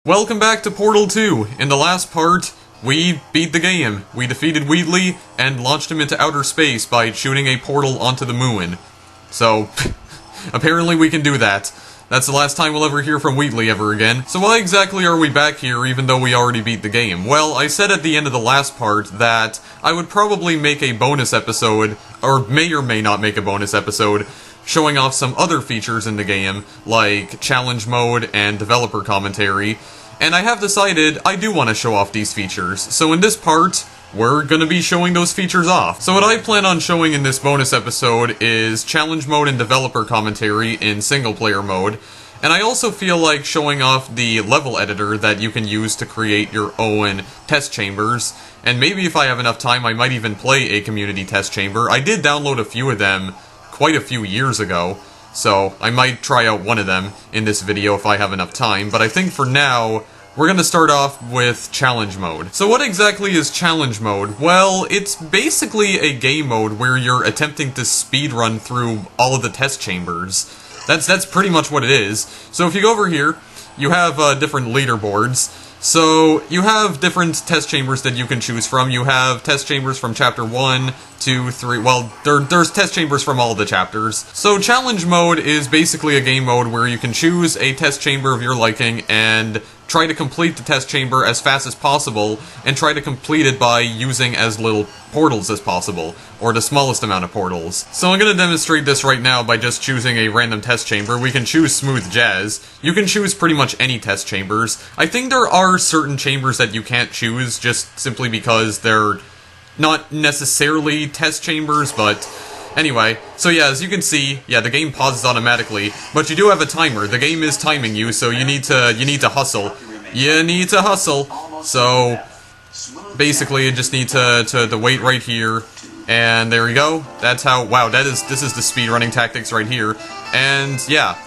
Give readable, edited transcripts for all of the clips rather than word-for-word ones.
Welcome back to Portal 2. In the last part, we beat the game. We defeated Wheatley and launched him into outer space by shooting a portal onto the moon. So, apparently we can do that. That's the last time we'll ever hear from Wheatley ever again. So why exactly are we back here even though we already beat the game? Well, I said at the end of the last part that I would probably make a bonus episode, or may not make a bonus episode, showing off some other features in the game, like challenge mode and developer commentary. And I have decided I do want to show off these features, so in this part, we're gonna be showing those features off. So what I plan on showing in this bonus episode is challenge mode and developer commentary in single player mode, and I also feel like showing off the level editor that you can use to create your own test chambers, and maybe if I have enough time I might even play a community test chamber. I did download a few of them quite a few years ago, so I might try out one of them in this video if I have enough time, but I think for now, we're gonna start off with challenge mode. So what exactly is challenge mode? Well, it's basically a game mode where you're attempting to speedrun through all of the test chambers. That's pretty much what it is. So if you go over here, you have different leaderboards. So you have different test chambers that you can choose from. You have test chambers from chapter 1, 2, 3, well, there's test chambers from all the chapters. So challenge mode is basically a game mode where you can choose a test chamber of your liking and try to complete the test chamber as fast as possible, and try to complete it by using as little portals as possible, or the smallest amount of portals. So I'm going to demonstrate this right now by just choosing a random test chamber. We can choose Smooth Jazz. You can choose pretty much any test chambers. I think there are certain chambers that you can't choose, just simply because they're not necessarily test chambers, but anyway, so yeah, as you can see, yeah, the game pauses automatically, but you do have a timer. The game is timing you, so you need to hustle. You need to hustle. So basically, you just need to wait right here, and there we go. That's how. Wow, this is the speedrunning tactics right here, and yeah,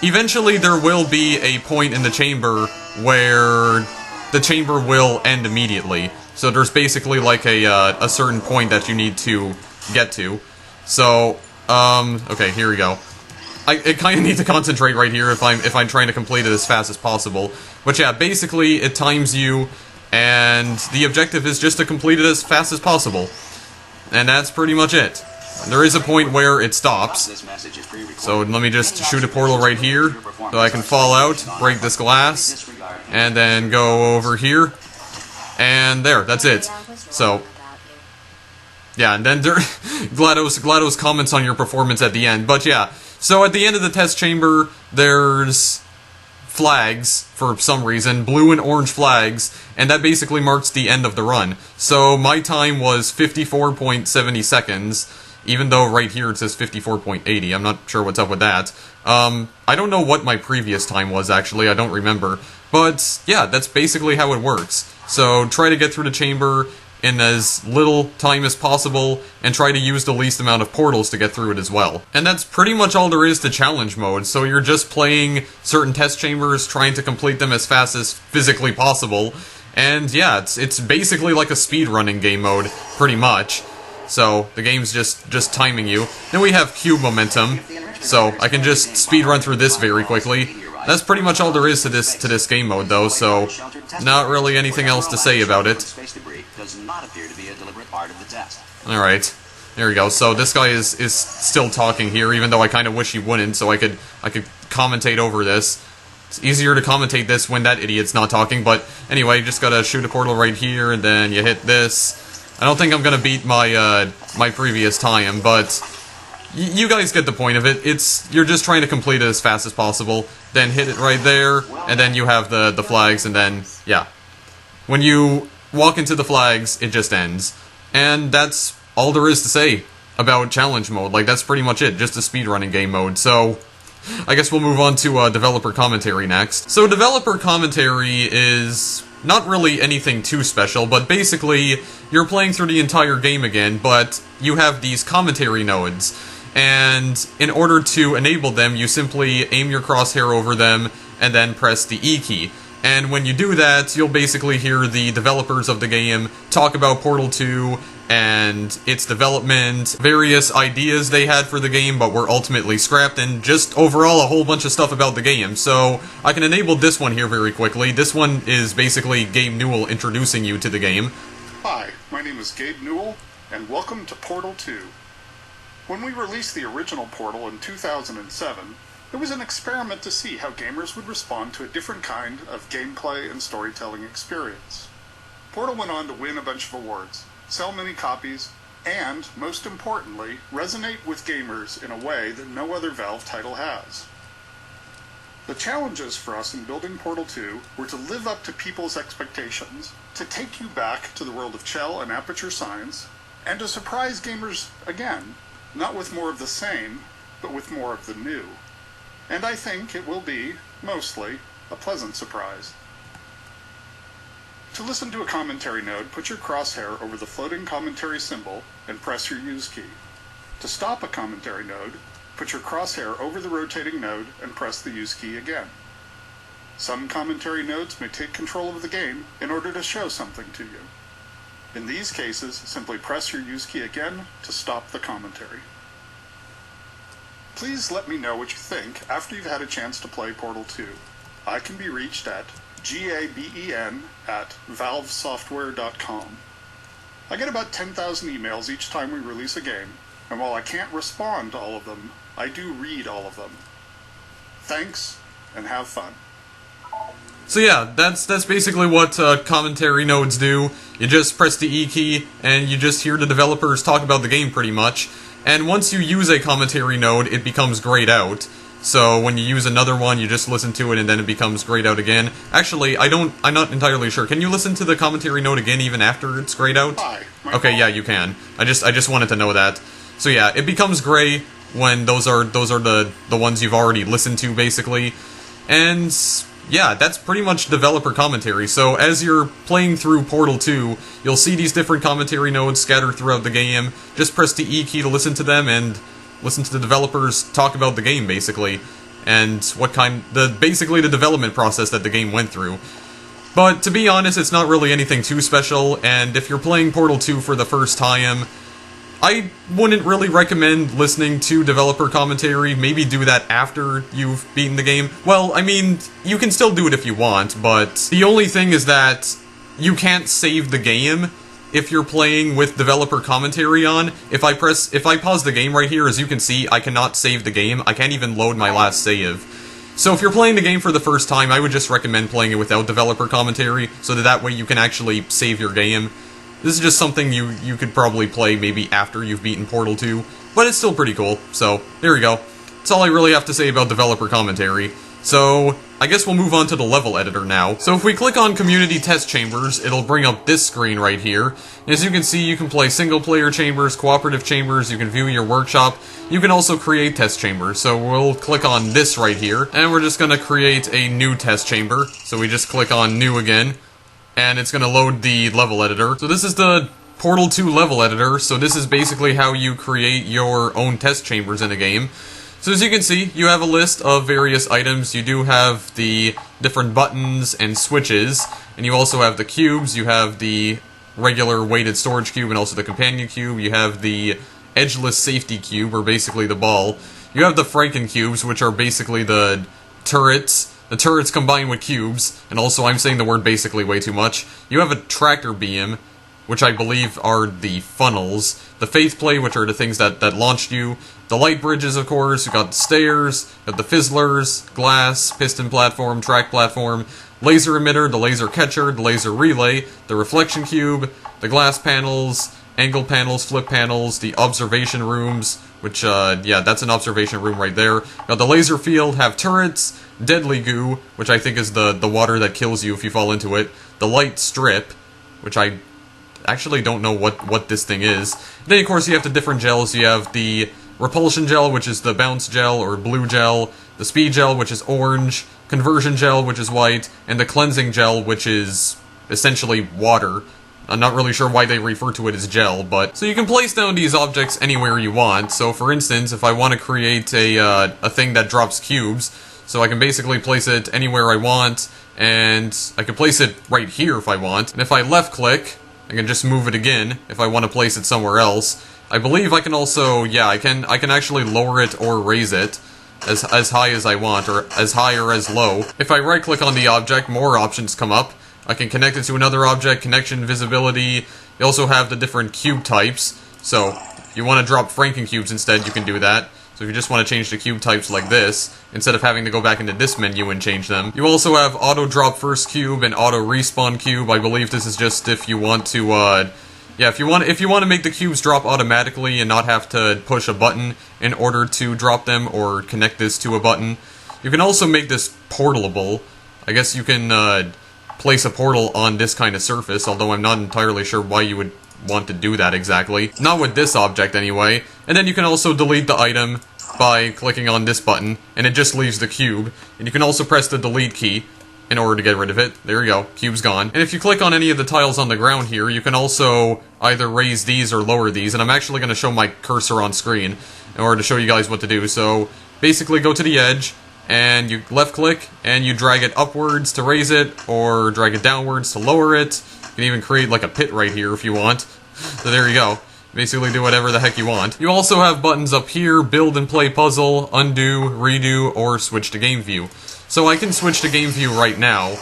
eventually there will be a point in the chamber where the chamber will end immediately. So there's basically like a certain point that you need to get to. So, okay, here we go. I kind of need to concentrate right here if I'm trying to complete it as fast as possible. But yeah, basically it times you, and the objective is just to complete it as fast as possible. And that's pretty much it. There is a point where it stops. So let me just shoot a portal right here, so I can fall out, break this glass, and then go over here. And there, that's it. So yeah, and then GLaDOS comments on your performance at the end. But yeah, so at the end of the test chamber, there's flags, for some reason, blue and orange flags, and that basically marks the end of the run. So my time was 54.70 seconds, even though right here it says 54.80. I'm not sure what's up with that. I don't know what my previous time was, actually, I don't remember. But yeah, that's basically how it works. So try to get through the chamber in as little time as possible, and try to use the least amount of portals to get through it as well. And that's pretty much all there is to challenge mode, so you're just playing certain test chambers, trying to complete them as fast as physically possible, and yeah, it's basically like a speedrunning game mode, pretty much. So, the game's just timing you. Then we have cube momentum, so I can just speedrun through this very quickly. That's pretty much all there is to this game mode, though, so not really anything else to say about it. Alright, there we go. So this guy is still talking here, even though I kind of wish he wouldn't, so I could commentate over this. It's easier to commentate this when that idiot's not talking, but anyway, you just gotta shoot a portal right here, and then you hit this. I don't think I'm gonna beat my my previous time, but you guys get the point of it. You're just trying to complete it as fast as possible, then hit it right there, and then you have the flags, and then, yeah. When you walk into the flags, it just ends. And that's all there is to say about challenge mode. Like, that's pretty much it, just a speedrunning game mode. So, I guess we'll move on to developer commentary next. So developer commentary is not really anything too special, but basically, you're playing through the entire game again, but you have these commentary nodes. And in order to enable them, you simply aim your crosshair over them and then press the E key. And when you do that, you'll basically hear the developers of the game talk about Portal 2 and its development, various ideas they had for the game but were ultimately scrapped, and just overall a whole bunch of stuff about the game. So I can enable this one here very quickly. This one is basically Gabe Newell introducing you to the game. Hi, my name is Gabe Newell, and welcome to Portal 2. When we released the original Portal in 2007, it was an experiment to see how gamers would respond to a different kind of gameplay and storytelling experience. Portal went on to win a bunch of awards, sell many copies, and, most importantly, resonate with gamers in a way that no other Valve title has. The challenges for us in building Portal 2 were to live up to people's expectations, to take you back to the world of Chell and Aperture Science, and to surprise gamers again, not with more of the same, but with more of the new. And I think it will be, mostly, a pleasant surprise. To listen to a commentary node, put your crosshair over the floating commentary symbol and press your use key. To stop a commentary node, put your crosshair over the rotating node and press the use key again. Some commentary nodes may take control of the game in order to show something to you. In these cases, simply press your use key again to stop the commentary. Please let me know what you think after you've had a chance to play Portal 2. I can be reached at gaben@valvesoftware.com. I get about 10,000 emails each time we release a game, and while I can't respond to all of them, I do read all of them. Thanks, and have fun. So yeah, that's basically what commentary nodes do. You just press the E key, and you just hear the developers talk about the game pretty much. And once you use a commentary node, it becomes grayed out. So when you use another one, you just listen to it, and then it becomes grayed out again. Actually, I'm not entirely sure. Can you listen to the commentary node again even after it's grayed out? Okay, yeah, you can. I just wanted to know that. So yeah, it becomes gray when those are the ones you've already listened to, basically. And yeah, that's pretty much developer commentary. So as you're playing through Portal 2, you'll see these different commentary nodes scattered throughout the game. Just press the E key to listen to them and listen to the developers talk about the game, basically. And basically the development process that the game went through. But to be honest, it's not really anything too special, and if you're playing Portal 2 for the first time, I wouldn't really recommend listening to developer commentary. Maybe do that after you've beaten the game. Well, I mean, you can still do it if you want, but the only thing is that you can't save the game if you're playing with developer commentary on. If I pause the game right here, as you can see, I cannot save the game. I can't even load my last save. So if you're playing the game for the first time, I would just recommend playing it without developer commentary, so that way you can actually save your game. This is just something you could probably play maybe after you've beaten Portal 2, but it's still pretty cool, so there we go. That's all I really have to say about developer commentary. So, I guess we'll move on to the level editor now. So if we click on Community Test Chambers, it'll bring up this screen right here. As you can see, you can play single-player chambers, cooperative chambers, you can view your workshop, you can also create test chambers. So we'll click on this right here, and we're just going to create a new test chamber. So we just click on New again, and it's going to load the level editor. So this is the Portal 2 level editor, so this is basically how you create your own test chambers in a game. So as you can see, you have a list of various items. You do have the different buttons and switches, and you also have the cubes. You have the regular weighted storage cube and also the companion cube. You have the edgeless safety cube, or basically the ball. You have the Franken cubes, which are basically the turrets. The turrets combined with cubes, and also I'm saying the word basically way too much. You have a tractor beam, which I believe are the funnels. The faith plate, which are the things that launched you. The light bridges, of course. You got the stairs, you got the fizzlers, glass, piston platform, track platform, laser emitter, the laser catcher, the laser relay, the reflection cube, the glass panels, angle panels, flip panels, the observation rooms, which, yeah, that's an observation room right there. Got the laser field, have turrets, deadly goo, which I think is the water that kills you if you fall into it, the light strip, which I actually don't know what this thing is. Then, of course, you have the different gels. You have the repulsion gel, which is the bounce gel, or blue gel, the speed gel, which is orange, conversion gel, which is white, and the cleansing gel, which is essentially water. I'm not really sure why they refer to it as gel, but... So you can place down these objects anywhere you want. So, for instance, if I want to create a thing that drops cubes, So I can basically place it anywhere I want, and I can place it right here if I want. And if I left click, I can just move it again if I want to place it somewhere else. I believe I can also, yeah, I can actually lower it or raise it as high as I want, or as high or as low. If I right click on the object, more options come up. I can connect it to another object, connection, visibility. You also have the different cube types. So if you want to drop Franken-cubes instead, you can do that. So if you just want to change the cube types like this, instead of having to go back into this menu and change them. You also have auto drop first cube and auto respawn cube. I believe this is just if you want to, yeah, if you want to make the cubes drop automatically and not have to push a button in order to drop them or connect this to a button. You can also make this portalable. I guess you can place a portal on this kind of surface, although I'm not entirely sure why you would want to do that exactly. Not with this object anyway. And then you can also delete the item by clicking on this button, and it just leaves the cube. And you can also press the delete key in order to get rid of it. There you go, cube's gone. And if you click on any of the tiles on the ground here, you can also either raise these or lower these, and I'm actually going to show my cursor on screen in order to show you guys what to do. So basically go to the edge, and you left click, and you drag it upwards to raise it, or drag it downwards to lower it. You can even create like a pit right here if you want. So there you go. Basically do whatever the heck you want. You also have buttons up here, build and play puzzle, undo, redo, or switch to game view. So I can switch to game view right now,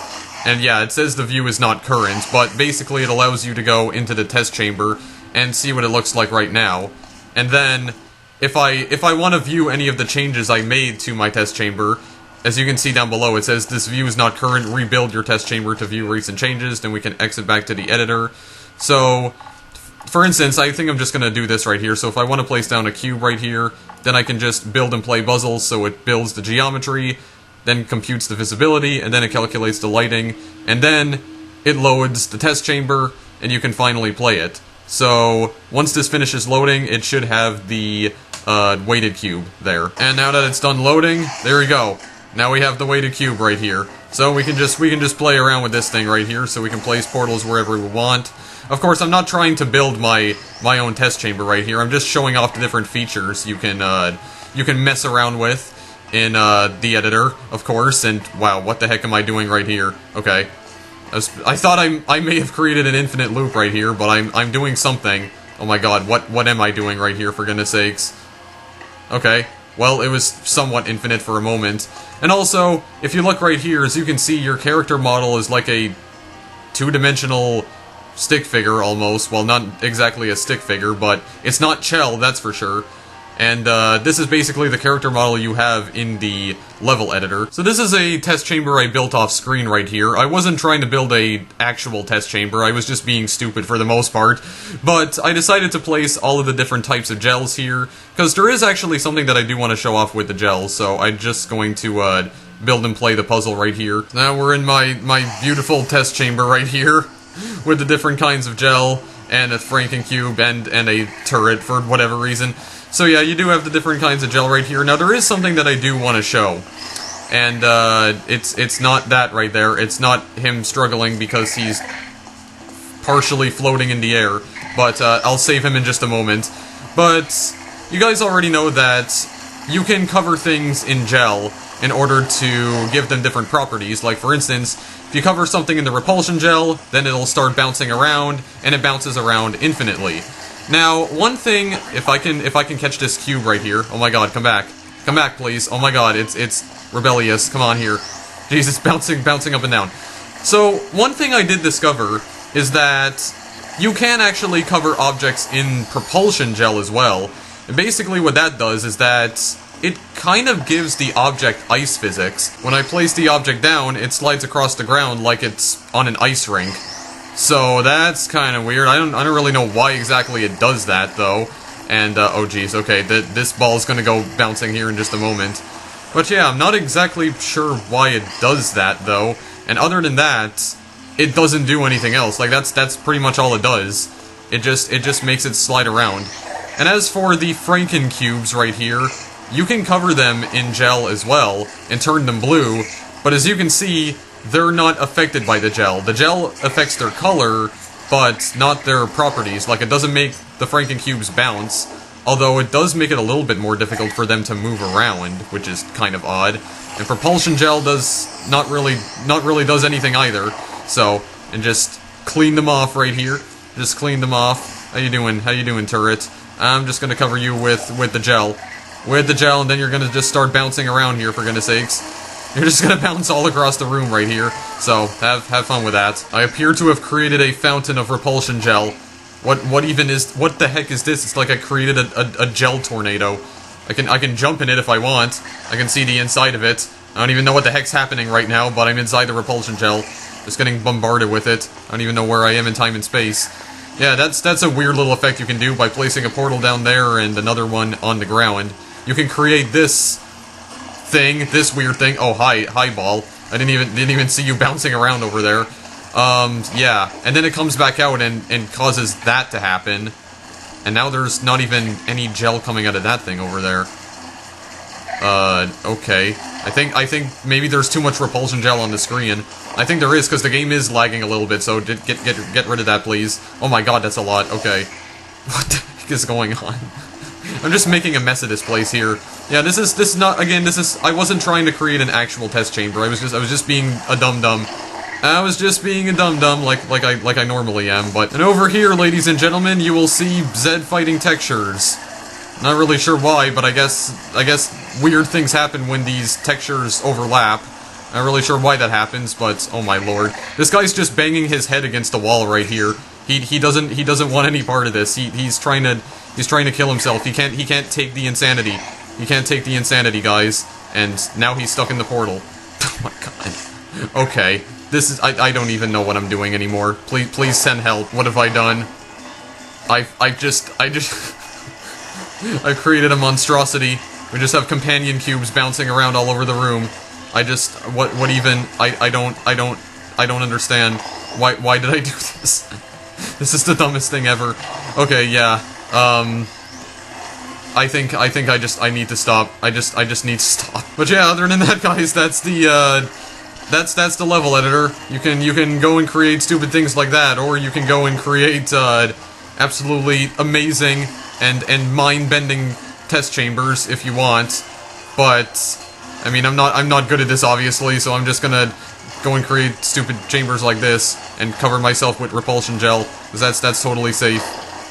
and yeah, it says the view is not current, but basically it allows you to go into the test chamber and see what it looks like right now. And then, if I want to view any of the changes I made to my test chamber, as you can see down below, it says this view is not current, rebuild your test chamber to view recent changes, then we can exit back to the editor. So, for instance, I think I'm just going to do this right here. So if I want to place down a cube right here, then I can just build and play puzzles, so it builds the geometry, then computes the visibility, and then it calculates the lighting, and then it loads the test chamber, and you can finally play it. So once this finishes loading, it should have the weighted cube there. And now that it's done loading, there we go. Now we have the weighted cube right here. So we can just play around with this thing right here, so we can place portals wherever we want. Of course, I'm not trying to build my own test chamber right here. I'm just showing off the different features you can mess around with in the editor, of course. And wow, what the heck am I doing right here? Okay, I thought I may have created an infinite loop right here, but I'm doing something. Oh my god, what am I doing right here, for goodness sakes? Okay, well, it was somewhat infinite for a moment. And also, if you look right here, as you can see, your character model is like a two-dimensional stick figure almost. Well, not exactly a stick figure, but it's not Chell, that's for sure. And this is basically the character model you have in the level editor. So this is a test chamber I built off screen right here. I wasn't trying to build a actual test chamber, I was just being stupid for the most part. But I decided to place all of the different types of gels here, because there is actually something that I do want to show off with the gels, so I'm just going to build and play the puzzle right here. Now we're in my beautiful test chamber right here, with the different kinds of gel, and a Franken-cube, and a turret for whatever reason. So yeah, you do have the different kinds of gel right here. Now there is something that I do want to show, and it's not that right there. It's not him struggling because he's partially floating in the air, but I'll save him in just a moment. But you guys already know that you can cover things in gel in order to give them different properties. Like for instance, if you cover something in the repulsion gel, then it'll start bouncing around, and it bounces around infinitely. Now, one thing, if I can catch this cube right here. Oh my god, come back. Come back, please. Oh my god, it's rebellious. Come on here. Jesus, bouncing up and down. So, one thing I did discover is that you can actually cover objects in propulsion gel as well. And basically what that does is that it kind of gives the object ice physics. When I place the object down, it slides across the ground like it's on an ice rink. So that's kind of weird. I don't really know why exactly it does that, though. And, oh geez, okay, this ball's gonna go bouncing here in just a moment. But yeah, I'm not exactly sure why it does that, though. And other than that, it doesn't do anything else. Like, that's pretty much all it does. It just makes it slide around. And as for the Franken-cubes right here, you can cover them in gel as well, and turn them blue, but as you can see, they're not affected by the gel. The gel affects their color, but not their properties. Like, it doesn't make the Franken-cubes bounce. although it does make it a little bit more difficult for them to move around, which is kind of odd. And Propulsion Gel does not really does anything either. So, and just clean them off right here. Just clean them off. How you doing? How you doing, turret? I'm just gonna cover you with the gel. With the gel, and then you're gonna just start bouncing around here, for goodness sakes. You're just gonna bounce all across the room right here. So, have fun with that. I appear to have created a fountain of repulsion gel. What the heck is this? It's like I created a gel tornado. I can jump in it if I want. I can see the inside of it. I don't even know what the heck's happening right now, but I'm inside the repulsion gel. Just getting bombarded with it. I don't even know where I am in time and space. Yeah, that's a weird little effect you can do by placing a portal down there and another one on the ground. You can create this thing, this weird thing. Oh, hi ball. I didn't even see you bouncing around over there. Yeah, and then it comes back out and causes that to happen. And now there's not even any gel coming out of that thing over there. Okay. I think maybe there's too much repulsion gel on the screen. I think there is, because the game is lagging a little bit, so get rid of that, please. Oh my god, that's a lot. Okay. What the heck is going on? I'm just making a mess of this place here. Yeah, this is not, again, I wasn't trying to create an actual test chamber. I was just being a dum-dum. I was just being a dum-dum like I normally am, but... And over here, ladies and gentlemen, you will see Zed fighting textures. Not really sure why, but I guess weird things happen when these textures overlap. Not really sure why that happens, but oh my lord. This guy's just banging his head against the wall right here. He doesn't want any part of this. He's trying to kill himself. He can't take the insanity. He can't take the insanity, guys. And now he's stuck in the portal. Oh my god. Okay. This is I don't even know what I'm doing anymore. Please send help. What have I done? I've created a monstrosity. We just have companion cubes bouncing around all over the room. What even? I don't understand. Why did I do this? This is the dumbest thing ever. Okay, yeah. I think I need to stop. I just need to stop. But yeah, other than that, guys, that's the that's the level editor. You can go and create stupid things like that, or you can go and create absolutely amazing and mind-bending test chambers if you want. But I mean, I'm not good at this, obviously, so I'm just gonna go and create stupid chambers like this and cover myself with repulsion gel, because that's totally safe.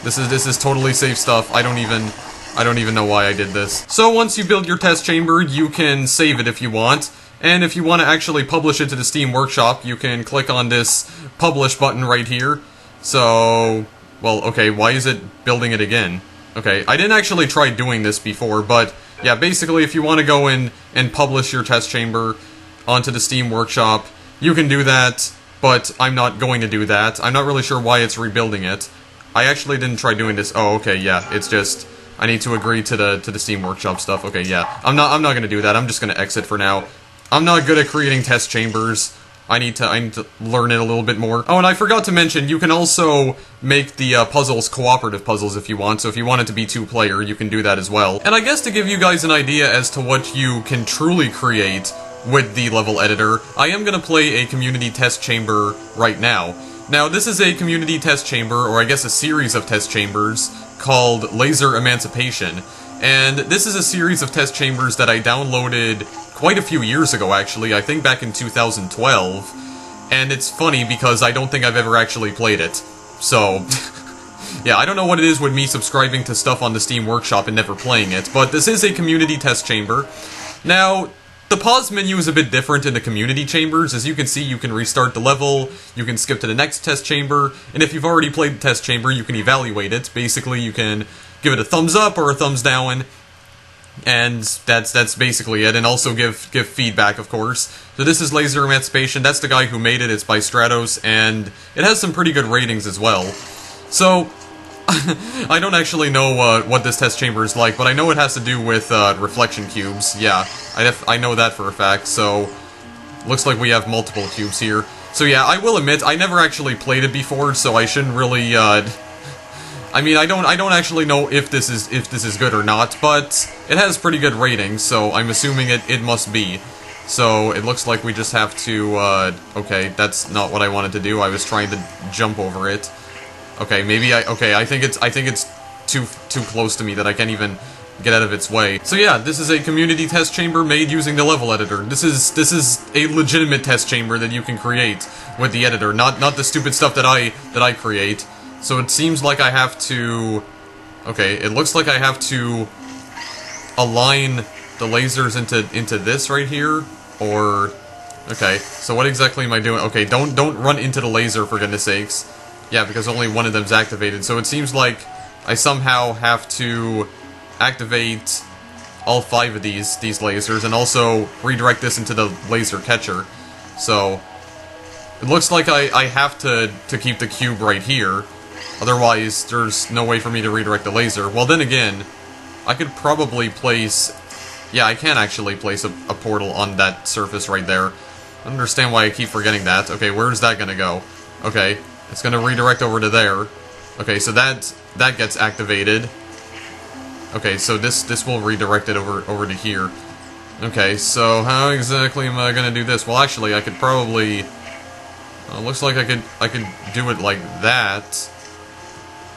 This is totally safe stuff. I don't even know why I did this. So once you build your test chamber, you can save it if you want. And if you want to actually publish it to the Steam Workshop, you can click on this publish button right here. So, well, okay, why is it building it again? Okay, I didn't actually try doing this before, but yeah, basically if you want to go in and publish your test chamber onto the Steam Workshop, you can do that, but I'm not going to do that. I'm not really sure why it's rebuilding it. I actually didn't try doing this. Oh, okay, yeah, it's just I need to agree to the Steam Workshop stuff. Okay, yeah. I'm not going to do that. I'm just going to exit for now. I'm not good at creating test chambers. I need to learn it a little bit more. Oh, and I forgot to mention, you can also make the puzzles cooperative puzzles if you want, so if you want it to be two-player, you can do that as well. And I guess to give you guys an idea as to what you can truly create with the level editor, I am going to play a community test chamber right now. Now, this is a community test chamber, or I guess a series of test chambers, called Laser Emancipation. And this is a series of test chambers that I downloaded quite a few years ago, actually. I think back in 2012. And it's funny because I don't think I've ever actually played it. So, yeah, I don't know what it is with me subscribing to stuff on the Steam Workshop and never playing it, but this is a community test chamber. Now, the pause menu is a bit different in the community chambers. As you can see, you can restart the level, you can skip to the next test chamber, and if you've already played the test chamber, you can evaluate it. Basically, you can give it a thumbs up or a thumbs down, and that's basically it, and also give feedback, of course. So this is Laser Emancipation. That's the guy who made it. It's by Stratos, and it has some pretty good ratings as well. So, I don't actually know what this test chamber is like, but I know it has to do with reflection cubes. Yeah, I know that for a fact, so looks like we have multiple cubes here. So yeah, I will admit, I never actually played it before, so I shouldn't really, I mean, I don't actually know if this is good or not, but it has pretty good ratings, so I'm assuming it must be. So it looks like we just have to, okay, that's not what I wanted to do. I was trying to jump over it. Okay, maybe I think it's too close to me that I can't even get out of its way. So yeah, this is a community test chamber made using the level editor. This is a legitimate test chamber that you can create with the editor, not the stupid stuff that I create. So it seems like I have to... Okay, it looks like I have to align the lasers into this right here, or... Okay, so what exactly am I doing? Okay, don't run into the laser, for goodness sakes. Yeah, because only one of them's activated, so it seems like I somehow have to activate all 5 of these lasers, and also redirect this into the laser catcher. So, it looks like I have to keep the cube right here, otherwise there's no way for me to redirect the laser. Well, then again, I could probably place... Yeah, I can actually place a portal on that surface right there. I don't understand why I keep forgetting that. Okay, where's that gonna go? Okay, it's gonna redirect over to there. Okay, so that gets activated. Okay, so this will redirect it over to here. Okay, so how exactly am I gonna do this? Well, actually, I could probably... looks like I could do it like that.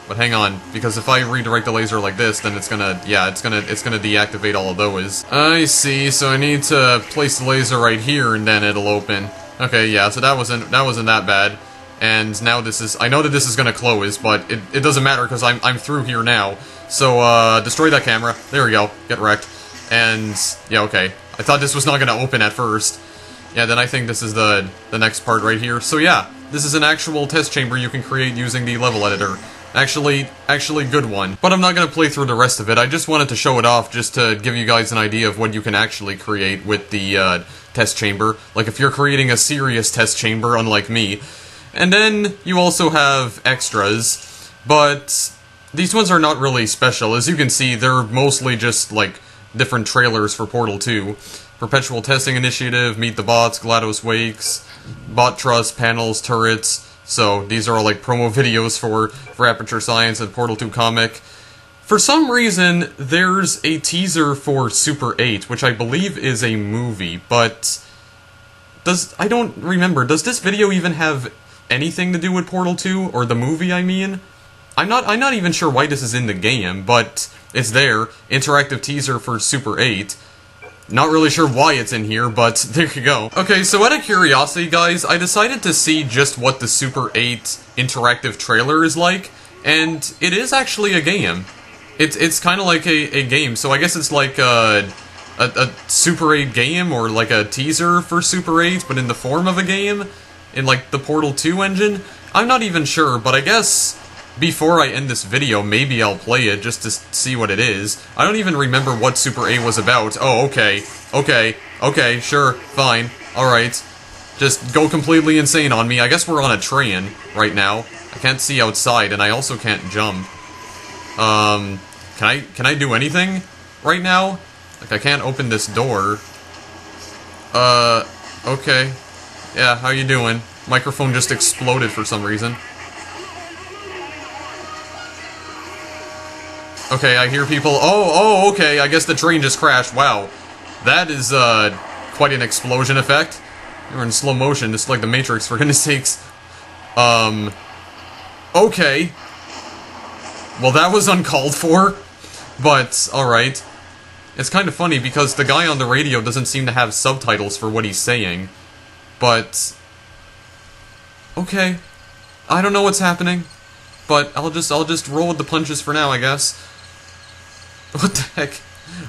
But hang on, because if I redirect the laser like this, then it's gonna deactivate all of those. I see, so I need to place the laser right here and then it'll open. Okay, yeah, so that wasn't that bad. And now this is... I know that this is gonna close, but it doesn't matter because I'm through here now. So, destroy that camera. There we go. Get wrecked. And, yeah, okay. I thought this was not gonna open at first. Yeah, then I think this is the next part right here. So yeah, this is an actual test chamber you can create using the level editor. Actually good one. But I'm not gonna play through the rest of it. I just wanted to show it off just to give you guys an idea of what you can actually create with the test chamber. Like if you're creating a serious test chamber, unlike me. And then you also have extras, but these ones are not really special. As you can see, they're mostly just like different trailers for Portal 2. Perpetual Testing Initiative, Meet the Bots, GLaDOS Wakes, Bot Trust, Panels, Turrets. So these are all like promo videos for Aperture Science and Portal 2 comic. For some reason, there's a teaser for Super 8, which I believe is a movie, but I don't remember. Does this video even have anything to do with Portal 2 or the movie, I mean? I'm not even sure why this is in the game, but it's there. Interactive teaser for Super 8. Not really sure why it's in here, but there you go. Okay, so out of curiosity, guys, I decided to see just what the Super 8 interactive trailer is like, and it is actually a game. It's kind of like a game, so I guess it's like a Super 8 game, or like a teaser for Super 8, but in the form of a game, in like the Portal 2 engine. I'm not even sure, but I guess before I end this video, maybe I'll play it just to see what it is. I don't even remember what Super 8 was about. Oh, okay, sure, fine, alright. Just go completely insane on me. I guess we're on a train right now. I can't see outside, and I also can't jump. Can I do anything right now? Like, I can't open this door. Okay. Yeah, how you doing? Microphone just exploded for some reason. Okay, I hear people. Oh, okay, I guess the train just crashed. Wow. That is, quite an explosion effect. You're in slow motion, just like the Matrix, for goodness sakes. Okay. Well, that was uncalled for, but, alright. It's kind of funny, because the guy on the radio doesn't seem to have subtitles for what he's saying. But... okay. I don't know what's happening, but I'll just roll with the punches for now, I guess. What the heck?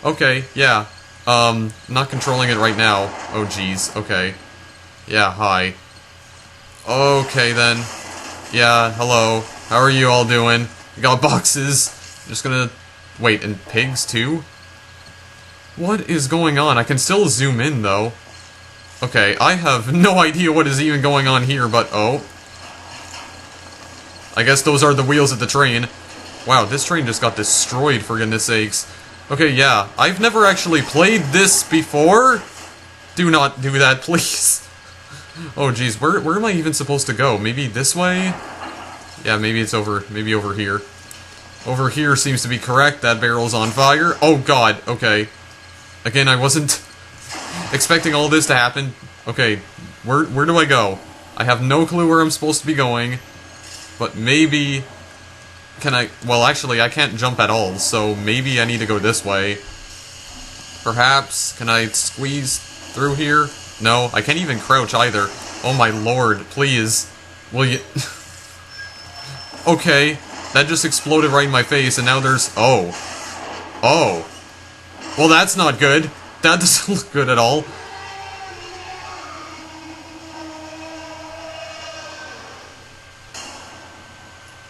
Okay, yeah. Not controlling it right now. Oh, jeez. Okay. Yeah, hi. Okay, then. Yeah, hello. How are you all doing? You got boxes. Just gonna... wait, and pigs, too? What is going on? I can still zoom in, though. Okay, I have no idea what is even going on here, but... oh. I guess those are the wheels of the train. Wow, this train just got destroyed, for goodness sakes. Okay, yeah, I've never actually played this before. Do not do that, please. Oh, jeez, where am I even supposed to go? Maybe this way? Yeah, maybe it's over here. Over here seems to be correct. That barrel's on fire. Oh, God, okay. Again, I wasn't expecting all this to happen. Okay, where do I go? I have no clue where I'm supposed to be going. But maybe Can I... Well, actually, I can't jump at all, so maybe I need to go this way. Perhaps, can I squeeze through here? No, I can't even crouch either. Oh my lord, please. Will you... Okay, that just exploded right in my face, and now there's... Oh. Oh. Well, that's not good. That doesn't look good at all.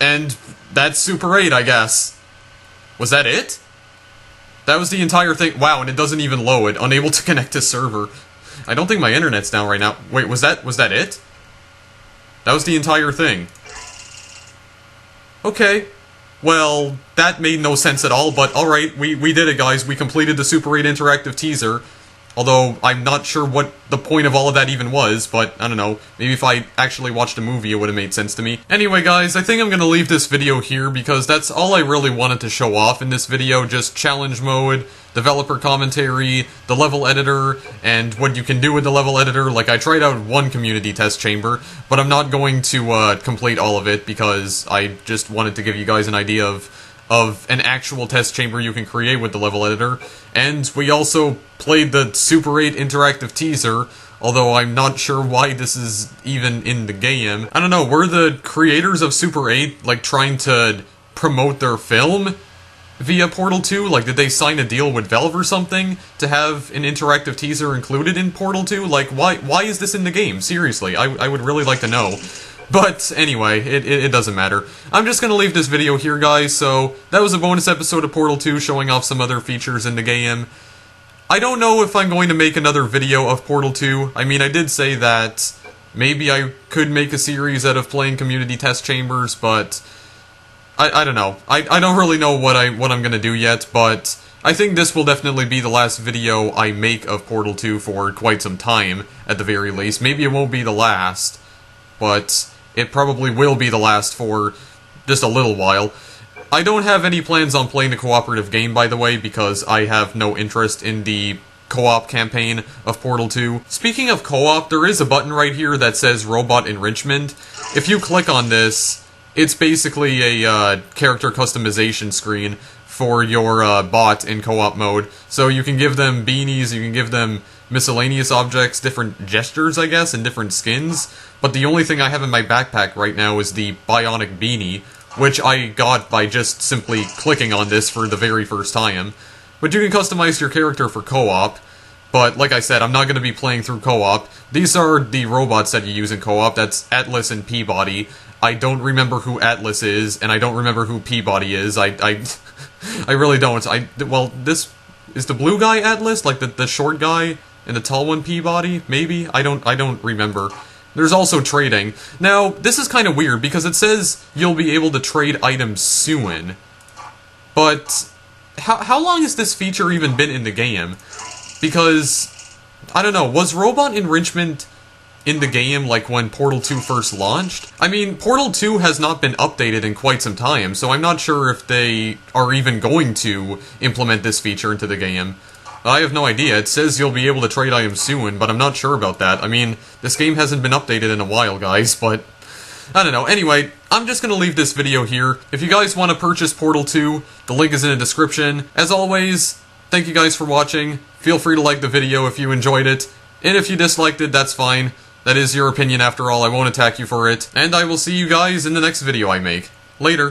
And that's Super 8, I guess. Was that it? That was the entire thing. Wow, and it doesn't even load. Unable to connect to server. I don't think my internet's down right now. Wait, was that it? That was the entire thing. Okay. Well, that made no sense at all, but alright, we did it, guys. We completed the Super 8 interactive teaser. Although, I'm not sure what the point of all of that even was, but, I don't know, maybe if I actually watched a movie it would have made sense to me. Anyway guys, I think I'm gonna leave this video here because that's all I really wanted to show off in this video, just challenge mode, developer commentary, the level editor, and what you can do with the level editor. Like, I tried out one community test chamber, but I'm not going to complete all of it because I just wanted to give you guys an idea of an actual test chamber you can create with the level editor. And we also played the Super 8 interactive teaser, although I'm not sure why this is even in the game. I don't know, were the creators of Super 8, like, trying to promote their film via Portal 2? Like, did they sign a deal with Valve or something to have an interactive teaser included in Portal 2? Like, why is this in the game? Seriously, I would really like to know. But anyway, it doesn't matter. I'm just gonna leave this video here, guys, so that was a bonus episode of Portal 2 showing off some other features in the game. I don't know if I'm going to make another video of Portal 2. I mean, I did say that maybe I could make a series out of playing community test chambers, but I don't know. I don't really know what I'm gonna do yet, but I think this will definitely be the last video I make of Portal 2 for quite some time, at the very least. Maybe it won't be the last, but it probably will be the last for just a little while. I don't have any plans on playing the cooperative game, by the way, because I have no interest in the co-op campaign of Portal 2. Speaking of co-op, there is a button right here that says Robot Enrichment. If you click on this, it's basically a character customization screen for your bot in co-op mode. So you can give them beanies, you can give them miscellaneous objects, different gestures, I guess, and different skins. But the only thing I have in my backpack right now is the Bionic Beanie, which I got by just simply clicking on this for the very first time. But you can customize your character for co-op. But like I said, I'm not going to be playing through co-op. These are the robots that you use in co-op. That's Atlas and P-body. I don't remember who Atlas is, and I don't remember who P-body is. I really don't. Well, this is the blue guy Atlas, like the short guy, and the tall one P-body. Maybe I don't remember. There's also trading. Now, this is kind of weird because it says you'll be able to trade items soon, but how long has this feature even been in the game? Because I don't know. Was Robot Enrichment in the game, like, when Portal 2 first launched? I mean, Portal 2 has not been updated in quite some time, so I'm not sure if they are even going to implement this feature into the game. I have no idea. It says you'll be able to trade items soon, but I'm not sure about that. I mean, this game hasn't been updated in a while, guys, but I don't know. Anyway, I'm just gonna leave this video here. If you guys want to purchase Portal 2, the link is in the description. As always, thank you guys for watching. Feel free to like the video if you enjoyed it, and if you disliked it, that's fine. That is your opinion after all, I won't attack you for it. And I will see you guys in the next video I make. Later.